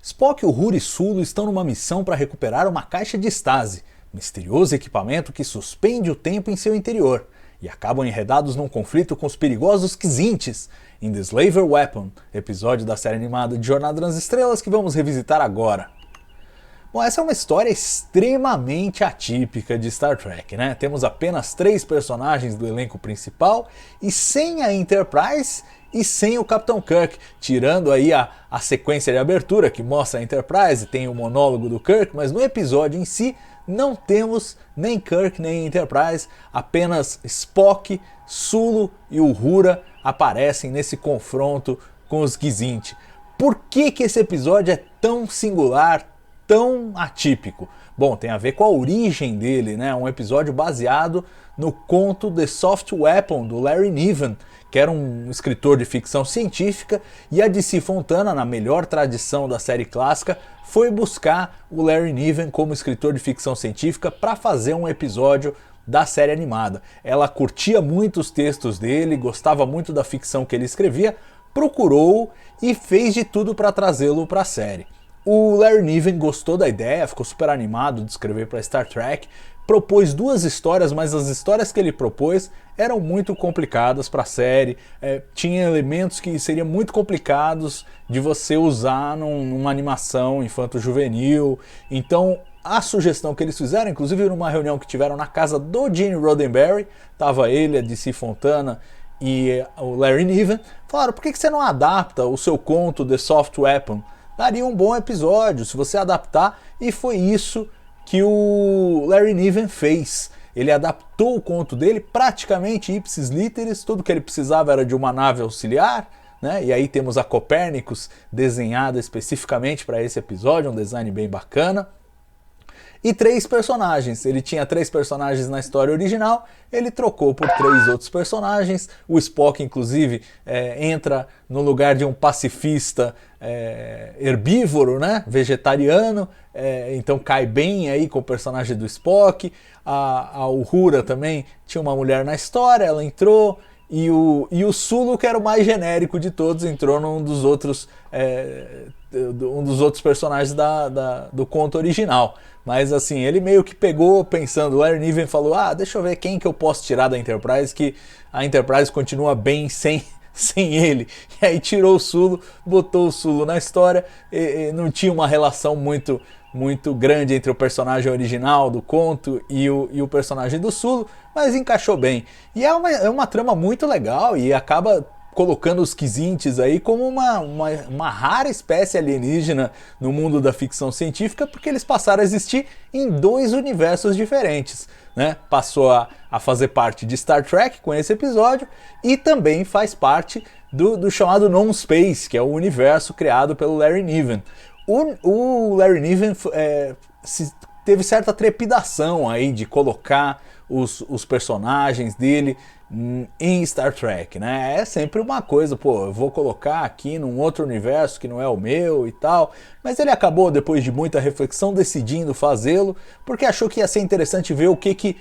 Spock, Uhura e Sulu estão numa missão para recuperar uma caixa de estase, misterioso equipamento que suspende o tempo em seu interior, e acabam enredados num conflito com os perigosos Kzintis, em The Slaver Weapon, episódio da série animada de Jornada nas Estrelas que vamos revisitar agora. Bom, essa é uma história extremamente atípica de Star Trek, né? Temos apenas 3 personagens do elenco principal e sem a Enterprise e sem o Capitão Kirk, tirando aí a sequência de abertura que mostra a Enterprise, tem o monólogo do Kirk, mas no episódio em si não temos nem Kirk nem Enterprise, apenas Spock, Sulu e Uhura aparecem nesse confronto com os Kzinti. Por que esse episódio é tão singular, tão atípico? Bom, tem a ver com a origem dele, né? Um episódio baseado no conto The Soft Weapon, do Larry Niven, que era um escritor de ficção científica, e a DC Fontana, na melhor tradição da série clássica, foi buscar o Larry Niven como escritor de ficção científica para fazer um episódio da série animada. Ela curtia muito os textos dele, gostava muito da ficção que ele escrevia, procurou e fez de tudo para trazê-lo para a série. O Larry Niven gostou da ideia, ficou super animado de escrever para Star Trek, propôs 2 histórias, mas as histórias que ele propôs eram muito complicadas para a série, tinha elementos que seriam muito complicados de você usar numa animação infanto-juvenil. Então a sugestão que eles fizeram, inclusive numa reunião que tiveram na casa do Gene Roddenberry, estava ele, a DC Fontana e o Larry Niven, falaram: por que você não adapta o seu conto The Soft Weapon? Daria um bom episódio se você adaptar, e foi isso que o Larry Niven fez. Ele adaptou o conto dele praticamente ipsis literis, tudo que ele precisava era de uma nave auxiliar, né? E aí temos a Copernicus desenhada especificamente para esse episódio, um design bem bacana. E 3 personagens, ele tinha 3 personagens na história original, ele trocou por 3 outros personagens. O Spock, inclusive, entra no lugar de um pacifista herbívoro, né? Vegetariano, então cai bem aí com o personagem do Spock. A Uhura também tinha uma mulher na história, ela entrou, e o Sulu, que era o mais genérico de todos, entrou num dos outros, um dos outros personagens do conto original. Mas assim, ele meio que pegou pensando, o Larry Niven falou: deixa eu ver quem que eu posso tirar da Enterprise, que a Enterprise continua bem sem ele. E aí tirou o Sulu, botou o Sulu na história, e não tinha uma relação muito grande entre o personagem original do conto e o personagem do Sulu, mas encaixou bem. E é uma trama muito legal e acaba colocando os Kzintis aí como uma rara espécie alienígena no mundo da ficção científica, porque eles passaram a existir em 2 universos diferentes, né? Passou a fazer parte de Star Trek com esse episódio, e também faz parte do chamado Non Space, que é o universo criado pelo Larry Niven. O Larry Niven teve certa trepidação aí de colocar os personagens dele em Star Trek, né? É sempre uma coisa, eu vou colocar aqui num outro universo que não é o meu e tal, mas ele acabou, depois de muita reflexão, decidindo fazê-lo, porque achou que ia ser interessante ver o que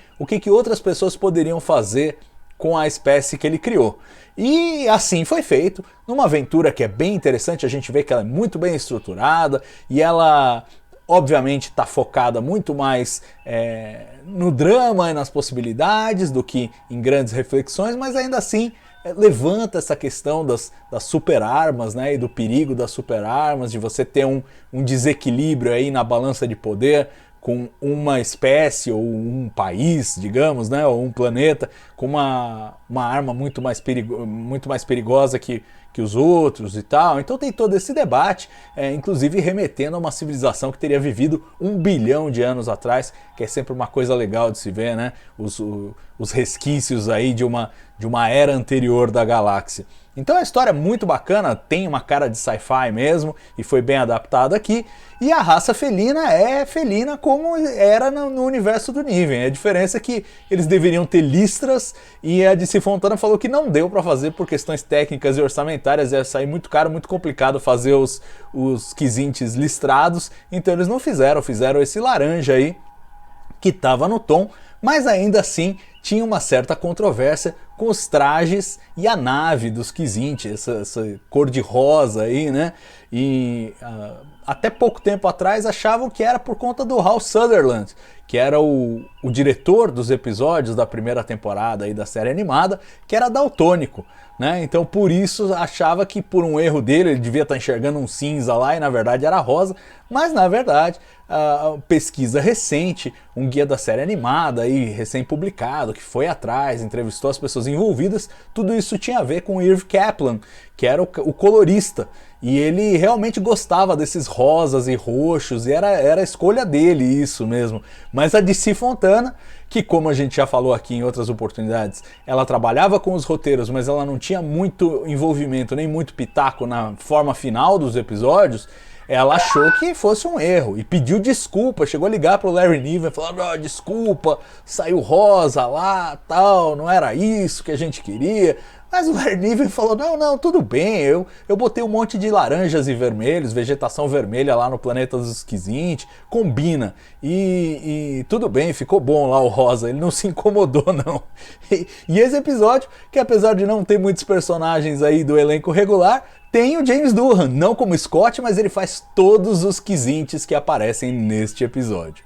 outras pessoas poderiam fazer com a espécie que ele criou. E assim foi feito, numa aventura que é bem interessante. A gente vê que ela é muito bem estruturada, e ela obviamente está focada muito mais no drama e nas possibilidades do que em grandes reflexões, mas ainda assim levanta essa questão das super armas, né, e do perigo das super armas, de você ter um desequilíbrio aí na balança de poder com uma espécie ou um país, digamos, né, ou um planeta com uma arma muito mais perigosa que os outros e tal. Então tem todo esse debate, inclusive remetendo a uma civilização que teria vivido 1 bilhão de anos atrás, que é sempre uma coisa legal de se ver, né? Os resquícios aí de uma era anterior da galáxia. Então a história é muito bacana, tem uma cara de sci-fi mesmo, e foi bem adaptada aqui. E a raça felina é felina como era no universo do Niven. A diferença é que eles deveriam ter listras, e a DC Fontana falou que não deu para fazer por questões técnicas e orçamentárias, ia sair muito caro, muito complicado fazer os Kzintis listrados, então eles não fizeram esse laranja aí, que estava no tom, mas ainda assim tinha uma certa controvérsia com os trajes e a nave dos Kzinti, essa cor de rosa aí, né? E até pouco tempo atrás achavam que era por conta do Hal Sutherland, que era o diretor dos episódios da primeira temporada aí da série animada, que era daltônico, né? Então por isso achava que por um erro dele ele devia estar enxergando um cinza lá e na verdade era rosa, mas na verdade a pesquisa recente, um guia da série animada aí recém-publicado, que foi atrás, entrevistou as pessoas envolvidas, tudo isso tinha a ver com o Irv Kaplan, que era o colorista, e ele realmente gostava desses rosas e roxos, e era a escolha dele isso mesmo. Mas a DC Fontana, que como a gente já falou aqui em outras oportunidades, ela trabalhava com os roteiros, mas ela não tinha muito envolvimento, nem muito pitaco na forma final dos episódios, ela achou que fosse um erro e pediu desculpa, chegou a ligar pro Larry Niven e falou: oh, desculpa, saiu rosa lá, tal, não era isso que a gente queria. Mas o Larry Niven falou: não, tudo bem, eu botei um monte de laranjas e vermelhos, vegetação vermelha lá no planeta dos Kzinti, combina, e tudo bem, ficou bom lá o rosa, ele não se incomodou não. E esse episódio, que apesar de não ter muitos personagens aí do elenco regular, tem o James Doohan, não como Scott, mas ele faz todos os Kzintis que aparecem neste episódio.